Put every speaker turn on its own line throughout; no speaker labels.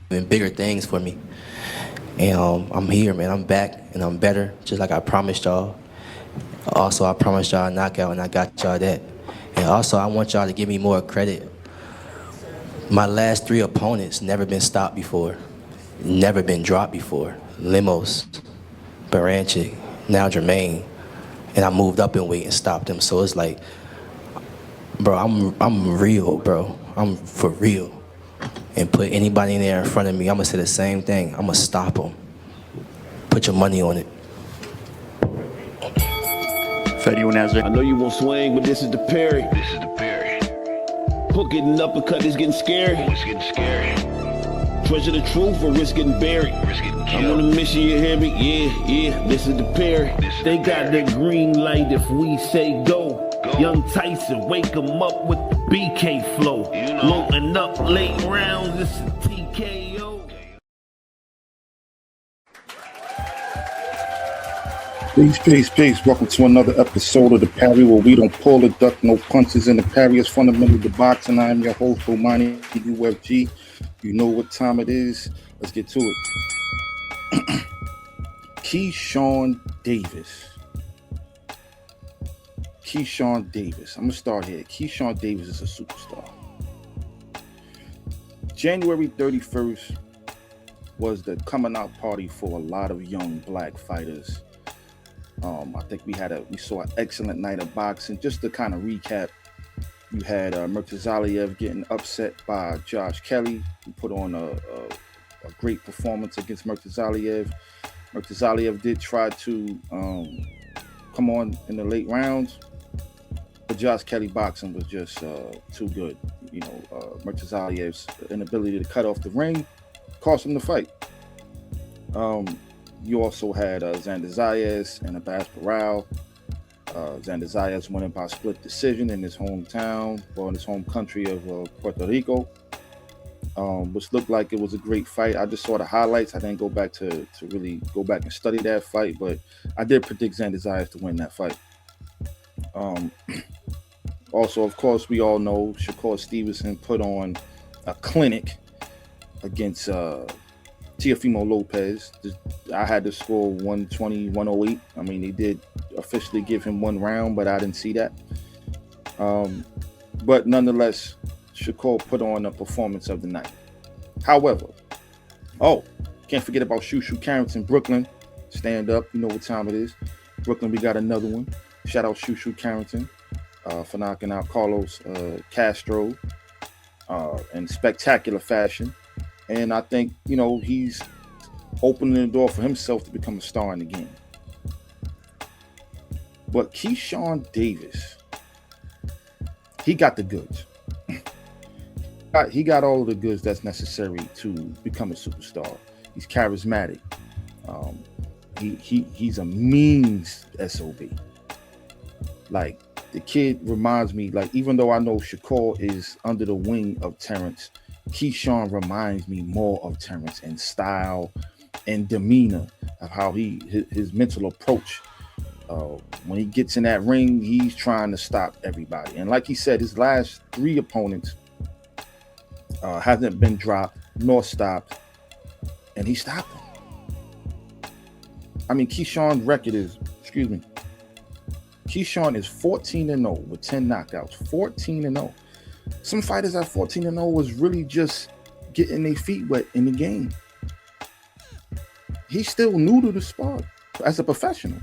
even bigger things for me. And I'm here, man. I'm back, and I'm better, just like I promised y'all. Also, I promised y'all a knockout, and I got y'all that. And also, I want y'all to give me more credit. My last three opponents never been stopped before, never been dropped before. Limos, Baranchik, now Jermaine, and I moved up in weight and stopped them. So it's like, bro, I'm real, bro. I'm for real. And put anybody in there in front of me, I'm gonna say the same thing. I'm gonna stop them. Put your money on it.
I know you won't swing, but this is the Parry.
This is the Parry.
Hook getting uppercut is getting scary.
Oh, it's getting scary.
Treasure the truth or risk getting buried.
Risk getting
I'm
killed.
on a mission, you hear me? Yeah, this is the Parry.
This is
They
the
got
Parry.
the green light if we say go.
Go.
Young Tyson, wake him up with the BK flow.
You know.
Loading up late rounds, this is TKO.
Peace. Welcome to another episode of the Parry, where we don't pull the duck, no punches in the Parry. It's fundamental to boxing. I am your host, Omani UFG. You know what time it is. Let's get to it. Keyshawn Davis. I'm going to start here. Keyshawn Davis is a superstar. January 31st was the coming out party for a lot of young black fighters. I think we saw an excellent night of boxing. Just to kind of recap, you had Murtazaliev getting upset by Josh Kelly, who put on a great performance against Murtazaliev. Murtazaliev did try to come on in the late rounds, but Josh Kelly boxing was just too good. You know, Murtazaliev's inability to cut off the ring cost him the fight. You also had Xander Zayas and Abbas Parral. Xander Zayas winning by split decision in his hometown, or in his home country of Puerto Rico, which looked like it was a great fight. I just saw the highlights. I didn't go back to really go back and study that fight, but I did predict Xander Zayas to win that fight. Also, of course, we all know Shakur Stevenson put on a clinic against Teofimo Lopez. I had to score 120, 108. I mean, they did officially give him one round, but I didn't see that. But nonetheless, Shakur put on a performance of the night. However, can't forget about Shushu Carrington, Brooklyn. Stand up, you know what time it is. Brooklyn, we got another one. Shout out Shushu Carrington for knocking out Carlos Castro in spectacular fashion. And I think, he's opening the door for himself to become a star in the game. But Keyshawn Davis, he got the goods. He got all of the goods that's necessary to become a superstar. He's charismatic. He's a mean SOB. Like, the kid reminds me, like, even though I know Shakur is under the wing of Terrence, Keyshawn reminds me more of Terrence in style and demeanor, of how his mental approach. When he gets in that ring, he's trying to stop everybody. And like he said, his last three opponents hasn't been dropped nor stopped, and he stopped them. I mean, Keyshawn's record is, Keyshawn is 14-0 with 10 knockouts. 14-0. Some fighters at 14-0 was really just getting their feet wet in the game. He's still new to the sport as a professional.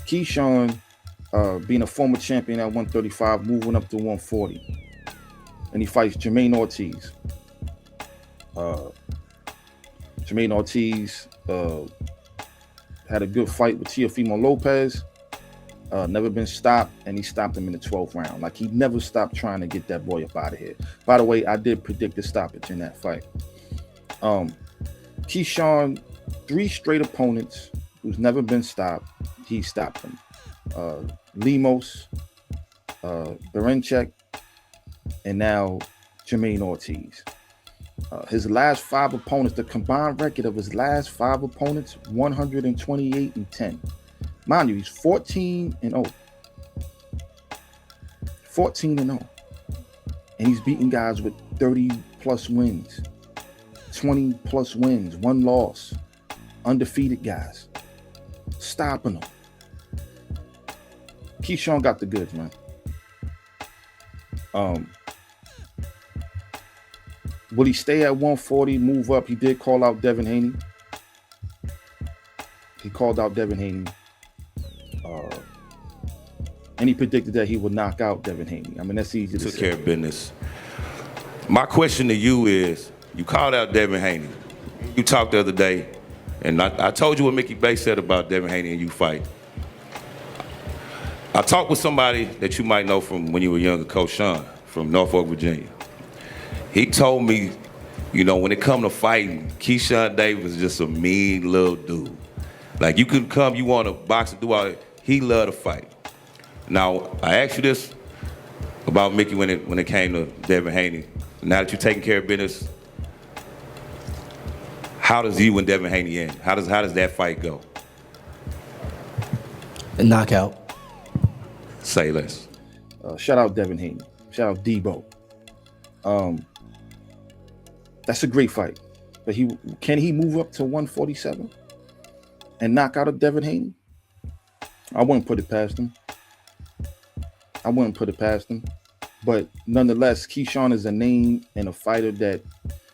Keyshawn, being a former champion at 135, moving up to 140. And he fights Jermaine Ortiz. Jermaine Ortiz had a good fight with Teofimo Lopez. Never been stopped, and he stopped him in the 12th round. Like, he never stopped trying to get that boy up out of here. By the way, I did predict a stoppage in that fight. Keyshawn, 3 straight opponents who's never been stopped, he stopped them. Limos, Baranchik, and now Jermaine Ortiz. His last 5 opponents, the combined record of his last 5 opponents, 128-10. Mind you, he's 14-0. 14-0. And he's beating guys with 30-plus wins. 20 plus wins, 1 loss, undefeated guys. Stopping them. Keyshawn got the goods, man. Will he stay at 140, move up? He did call out Devin Haney. He called out Devin Haney. And he predicted that he would knock out Devin Haney. I mean, that's easy to say.
Took care of business. My question to you is, you called out Devin Haney. You talked the other day, and I told you what Mickey Bay said about Devin Haney and you fight. I talked with somebody that you might know from when you were younger, Coach Sean, from Norfolk, Virginia. He told me, you know, when it come to fighting, Keyshawn Davis is just a mean little dude. Like, you can come, you want to box and do all that. He love to fight. Now, I asked you this about Mickey when it came to Devin Haney. Now that you're taking care of business, how does you and Devin Haney end? How does that fight go?
A knockout.
Say less.
Shout out Devin Haney. Shout out Debo. That's a great fight. But can he move up to 147 and knock out a Devin Haney? I wouldn't put it past him. But nonetheless, Keyshawn is a name and a fighter that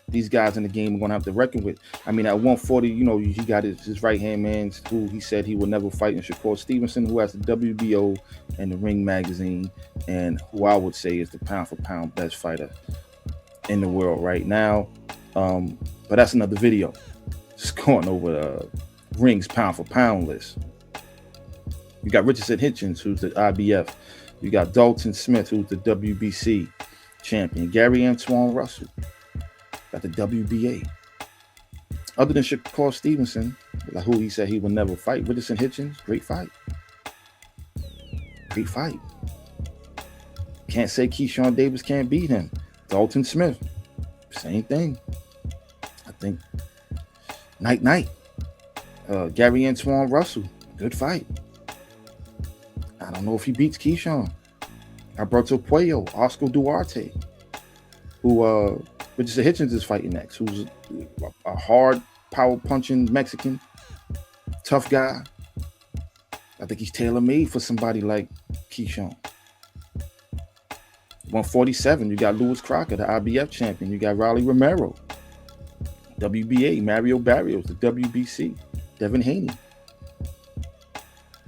these guys in the game are going to have to reckon with. I mean, at 140, you know, he got his right-hand man who he said he would never fight in Shakur Stevenson, who has the WBO and the Ring magazine, and who I would say is the pound-for-pound best fighter in the world right now. But that's another video. Just going over Ring's pound-for-pound list. You got Richardson Hitchens, who's the IBF. You got Dalton Smith, who's the WBC champion. Gary Antoine Russell got the WBA. Other than Shakur Stevenson, who he said he would never fight, Richardson Hitchens, great fight. Can't say Keyshawn Davis can't beat him. Dalton Smith, same thing. I think night. Gary Antoine Russell, good fight. I don't know if he beats Keyshawn. Alberto Puello, Oscar Duarte, who Richardson Hitchens is fighting next, who's a hard power punching Mexican, tough guy. I think he's tailor-made for somebody like Keyshawn. 147, you got Louis Crocker, the IBF champion. You got Raleigh Romero, WBA, Mario Barrios, the WBC, Devin Haney.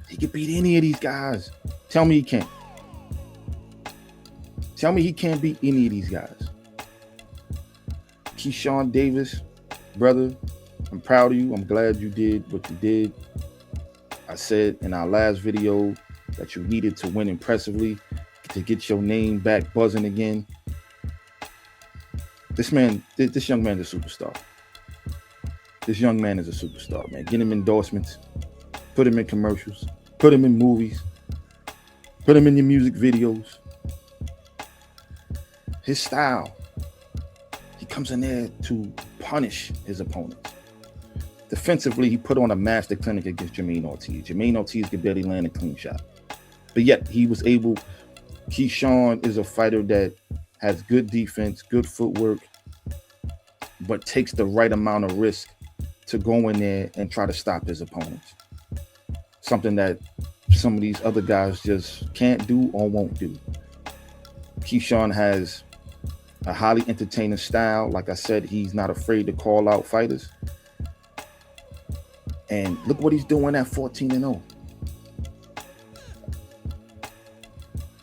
He could beat any of these guys. Tell me he can't. Tell me he can't beat any of these guys. Keyshawn Davis, brother, I'm proud of you. I'm glad you did what you did. I said in our last video that you needed to win impressively to get your name back buzzing again. This young man is a superstar. This young man is a superstar, man. Get him endorsements, put him in commercials, put him in movies, put him in your music videos. His style, he comes in there to punish his opponents. Defensively, he put on a master clinic against Jermaine Ortiz. Jermaine Ortiz could barely land a clean shot. But yet, he was able. Keyshawn is a fighter that has good defense, good footwork, but takes the right amount of risk to go in there and try to stop his opponents. Something that some of these other guys just can't do or won't do. Keyshawn has a highly entertaining style. Like I said, he's not afraid to call out fighters. And look what he's doing at 14-0.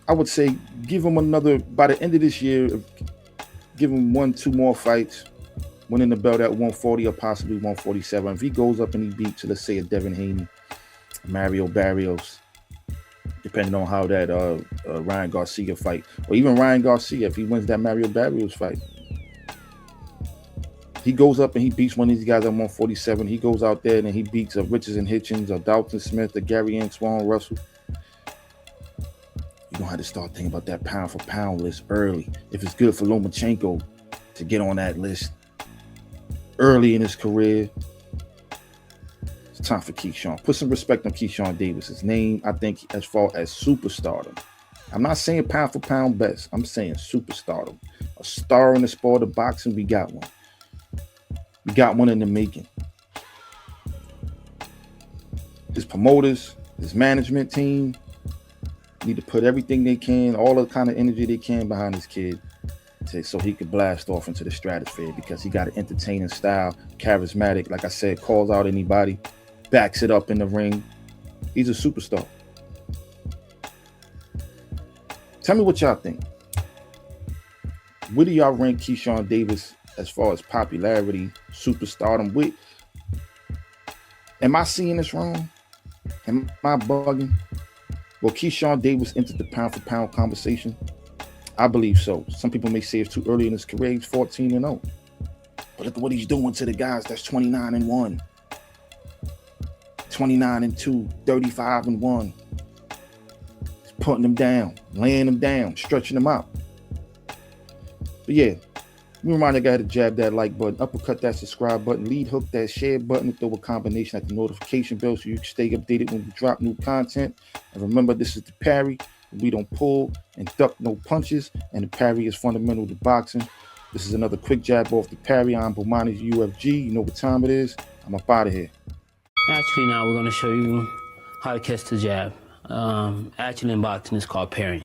I would say give him another, by the end of this year, give him 1-2 more fights, winning the belt at 140 or possibly 147. If he goes up and he beats, let's say, a Devin Haney, Mario Barrios, depending on how that Ryan Garcia fight, or even Ryan Garcia, if he wins that Mario Barrios fight, he goes up and he beats one of these guys at 147. He goes out there and he beats a Richardson Hitchens, a Dalton Smith, a Gary Antoine Russell. You're going to have to start thinking about that pound-for-pound list early. If it's good for Lomachenko to get on that list early in his career, it's time for Keyshawn. Put some respect on Keyshawn Davis's name. I think as far as superstardom, I'm not saying pound-for-pound best. I'm saying superstardom. A star in the sport of boxing, we got one. We got one in the making. His promoters, his management team need to put everything they can, all the kind of energy they can behind this kid so he could blast off into the stratosphere, because he got an entertaining style, charismatic, like I said, calls out anybody, backs it up in the ring. He's a superstar. Tell me what y'all think. Where do y'all rank Keyshawn Davis as far as popularity, superstardom? Am I seeing this wrong? Am I bugging? Well, Keyshawn Davis entered the pound-for-pound conversation. I believe so. Some people may say it's too early in his career. He's 14-0. But look at what he's doing to the guys that's 29-1, 29-2, 35-1. He's putting them down, laying them down, stretching them out. But yeah, you remind that guy to jab that like button, uppercut that subscribe button, lead hook that share button, and throw a combination at the notification bell so you can stay updated when we drop new content. And remember, this is the Parry. We don't pull and duck no punches, and the parry is fundamental to boxing. This is another quick jab off the Parry on Bomani's UFG. You know what time it is. I'm up out of here.
Actually, now we're going to show you how to catch the jab. Actually, in boxing, it's called parrying.